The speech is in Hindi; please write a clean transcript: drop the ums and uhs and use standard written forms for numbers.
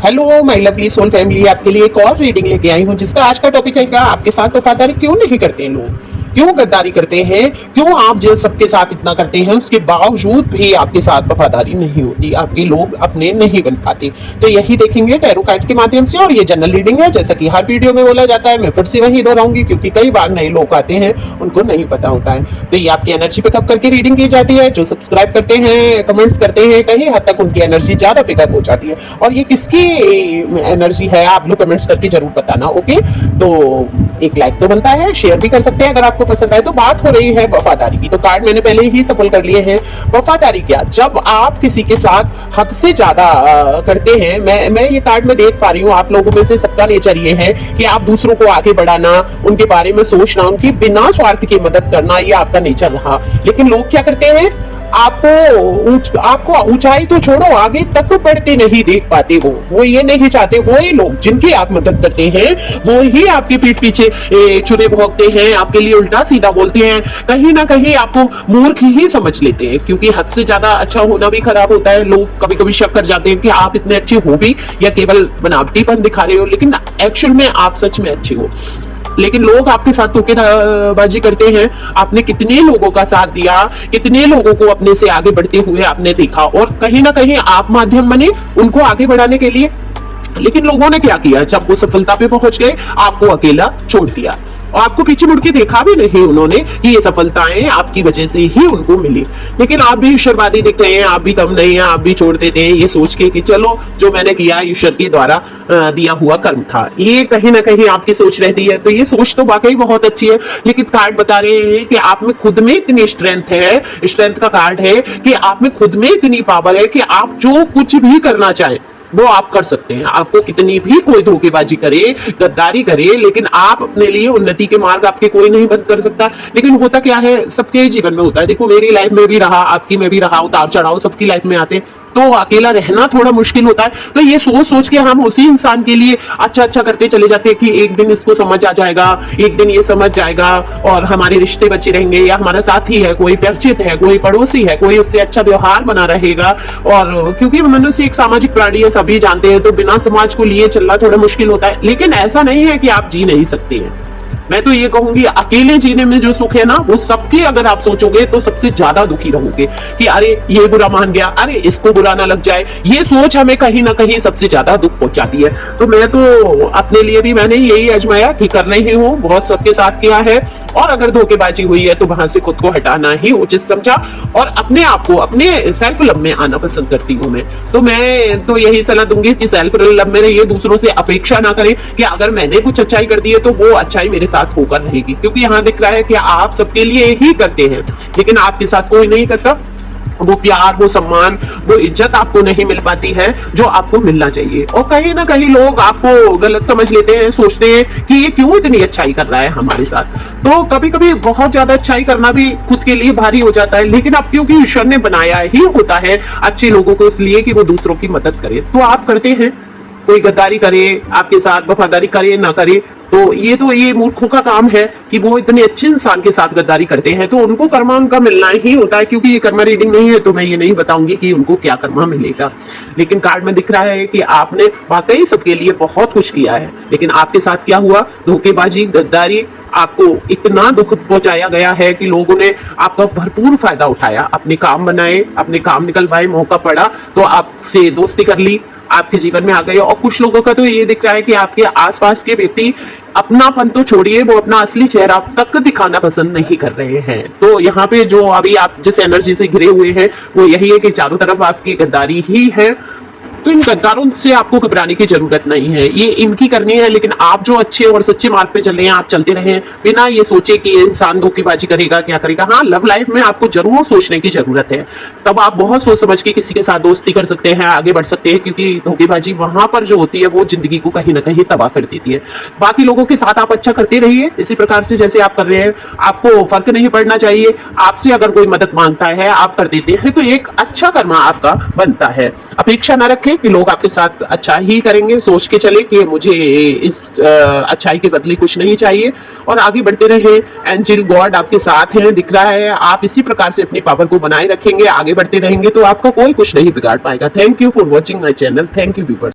Hello my lovely soul family, आपके लिए एक और रीडिंग लेके आई हूँ जिसका आज का टॉपिक है आपके साथ वफादारी क्यों नहीं करते लोग, क्यों गद्दारी करते हैं, क्यों आप जो सबके साथ इतना करते हैं उसके बावजूद भी आपके साथ वफादारी नहीं होती, आपके लोग अपने नहीं बन पाते। तो यही देखेंगे टैरो कार्ड के माध्यम से। और ये जनरल रीडिंग है, जैसा कि हर वीडियो में बोला जाता है, मैं फिर से वही दोहराऊंगी क्योंकि कई बार नए लोग आते हैं उनको नहीं पता होता है। तो ये आपकी एनर्जी पिकअप करके रीडिंग की जाती है। जो सब्सक्राइब करते हैं, कमेंट्स करते हैं, कहीं हद तक उनकी एनर्जी ज्यादा पिकअप हो जाती है। और ये किसकी एनर्जी है आप लोग कमेंट्स करके जरूर बताना, ओके। तो एक लाइक तो बनता है, शेयर भी कर सकते हैं अगर आपको पसंद आए। तो बात हो रही है वफादारी की, तो कार्ड मैंने पहले ही सफल कर लिए हैं। वफादारी क्या, जब आप किसी के साथ हद से ज्यादा करते हैं। मैं ये कार्ड में देख पा रही हूँ आप लोगों में से सबका नेचर ये है कि आप दूसरों को आगे बढ़ाना, उनके बारे में सोचना, उनकी बिना स्वार्थ की मदद करना, ये आपका नेचर रहा। लेकिन लोग क्या करते हैं, आपको ऊंचाई तो छोड़ो, आगे तक बढ़ते नहीं देख पाते। वो ये नहीं चाहते। वो ही लोग जिनकी आप मदद करते हैं वो ही आपकी पीठ पीछे चुने भोंकते हैं, आपके लिए उल्टा सीधा बोलते हैं, कहीं ना कहीं आपको मूर्ख ही समझ लेते हैं। क्योंकि हद से ज्यादा अच्छा होना भी खराब होता है। लोग कभी कभी शक कर जाते हैं कि आप इतने अच्छे हो भी या केवल बनावटीपन दिखा रहे हो, लेकिन एक्चुअल में आप सच में अच्छे हो। लेकिन लोग आपके साथ धोखेबाजी करते हैं। आपने कितने लोगों का साथ दिया, कितने लोगों को अपने से आगे बढ़ते हुए आपने देखा, और कहीं ना कहीं आप माध्यम बने उनको आगे बढ़ाने के लिए। लेकिन लोगों ने क्या किया, जब वो सफलता पे पहुंच गए आपको अकेला छोड़ दिया और आपको पीछे मुड़ के देखा भी नहीं उन्होंने कि ये सफलताएं आपकी वजह से ही उनको मिली। लेकिन आप भी ईश्वरवादी दिख रहे हैं, आप भी कम नहीं हैं, आप भी छोड़ देते हैं ये सोच के कि चलो जो मैंने किया ईश्वर के द्वारा दिया हुआ कर्म था। ये कहीं ना कहीं आपकी सोच रहती है। तो ये सोच तो वाकई बहुत अच्छी है, लेकिन कार्ड बता रहे हैं कि आप में खुद में इतनी स्ट्रेंथ है, स्ट्रेंथ का कार्ड है कि आप में खुद में इतनी पावर है कि आप जो कुछ भी करना चाहें वो आप कर सकते हैं। आपको कितनी भी कोई धोखेबाजी करे, गद्दारी करे, लेकिन आप अपने लिए उन्नति के मार्ग आपके कोई नहीं बंद कर सकता। लेकिन होता क्या है, सबके जीवन में होता है। देखो मेरी लाइफ में भी रहा, आपकी में भी रहा, उतार चढ़ाव सबकी लाइफ में आते, तो अकेला रहना थोड़ा मुश्किल होता है। तो ये सोच सोच के हम उसी इंसान के लिए अच्छा अच्छा करते चले जाते हैं कि एक दिन इसको समझ आ जाएगा, एक दिन ये समझ जाएगा और हमारे रिश्ते बचे रहेंगे, या हमारा साथी है, कोई परिचित है, कोई पड़ोसी है, कोई उससे अच्छा व्यवहार बना रहेगा। और क्योंकि मनुष्य एक सामाजिक प्राणी है, सभी जानते हैं, तो बिना समाज को लिए चलना थोड़ा मुश्किल होता है। लेकिन ऐसा नहीं है कि आप जी नहीं सकते हैं। मैं तो ये कहूंगी अकेले जीने में जो सुख है ना, वो सबके अगर आप सोचोगे तो सबसे ज्यादा दुखी रहोगे कि अरे ये बुरा मान गया, अरे इसको बुरा ना लग जाए। ये सोच हमें कहीं ना कहीं सबसे ज्यादा दुख पहुंचाती है। तो मैं तो अपने लिए भी मैंने यही आजमाया कि करना ही हूँ, बहुत सबके साथ किया है। और अगर धोखेबाजी हुई है तो वहां से खुद को हटाना ही उचित समझा और अपने आप को अपने सेल्फ लव में आना पसंद करती हूँ मैं। तो मैं तो यही सलाह दूंगी कि सेल्फ लव में रहिए, दूसरों से अपेक्षा ना करें कि अगर मैंने कुछ अच्छाई कर दी है तो वो अच्छाई मेरे साथ होकर रहेगी। क्योंकि यहाँ दिख रहा है कि आप सबके लिए ही करते हैं, लेकिन आपके साथ कोई नहीं करता। वो प्यार, वो सम्मान, वो इज्जत आपको नहीं मिल पाती है जो आपको मिलना चाहिए। और कहीं ना कहीं लोग आपको गलत समझ लेते हैं, सोचते हैं कि ये क्यों इतनी अच्छाई कर रहा है हमारे साथ। तो कभी कभी बहुत ज्यादा अच्छाई करना भी खुद के लिए भारी हो जाता है। लेकिन अब क्योंकि ईश्वर ने बनाया ही होता है अच्छे लोगों को इसलिए कि वो दूसरों की मदद करे, तो आप करते हैं। कोई गद्दारी करे आपके साथ, वफादारी करे ना करे, तो ये मूर्खों का काम है कि वो इतने अच्छे इंसान के साथ गद्दारी करते हैं। तो उनको कर्मा उनका मिलना ही होता है। क्योंकि ये कर्मा रीडिंग नहीं है तो मैं ये नहीं बताऊंगी कि उनको क्या कर्मा मिलेगा। लेकिन कार्ड में दिख रहा है कि आपने वाकई सबके लिए बहुत कुछ किया है, लेकिन आपके साथ क्या हुआ, धोखेबाजी, गद्दारी, आपको इतना दुख पहुंचाया गया है कि लोगों ने आपका भरपूर फायदा उठाया, अपने काम बनाए, अपने काम निकलवाए, मौका पड़ा तो आपसे दोस्ती कर ली, आपके जीवन में आ गए। और कुछ लोगों का तो ये दिख रहा है कि आपके आसपास के व्यक्ति अपनापन तो छोड़िए, वो अपना असली चेहरा तक दिखाना पसंद नहीं कर रहे हैं। तो यहाँ पे जो अभी आप जिस एनर्जी से घिरे हुए हैं वो यही है कि चारों तरफ आपकी गद्दारी ही है। तो इन गद्दारों से आपको घबराने की जरूरत नहीं है, ये इनकी करनी है। लेकिन आप जो अच्छे और सच्चे मार्ग पे चल रहे हैं, आप चलते रहें बिना ये सोचे कि इंसान धोखेबाजी करेगा, क्या करेगा। हाँ, लव लाइफ में आपको जरूर सोचने की जरूरत है, तब आप बहुत सोच समझ के किसी के साथ दोस्ती कर सकते हैं, आगे बढ़ सकते हैं। क्योंकि धोखेबाजी वहां पर जो होती है वो जिंदगी को कहीं ना कहीं तबाह कर देती है। बाकी लोगों के साथ आप अच्छा करते रहिए इसी प्रकार से जैसे आप कर रहे हैं। आपको फर्क नहीं पड़ना चाहिए, आपसे अगर कोई मदद मांगता है आप कर देते हैं तो एक अच्छा कर्मा आपका बनता है। अपेक्षा ना रखें कि लोग आपके साथ अच्छा ही करेंगे, सोच के चले कि मुझे इस अच्छाई के बदले कुछ नहीं चाहिए, और आगे बढ़ते रहे। एंजल गॉड आपके साथ हैं, दिख रहा है। आप इसी प्रकार से अपनी पावर को बनाए रखेंगे, आगे बढ़ते रहेंगे तो आपका कोई कुछ नहीं बिगाड़ पाएगा। Thank you for watching my channel. Thank you viewers.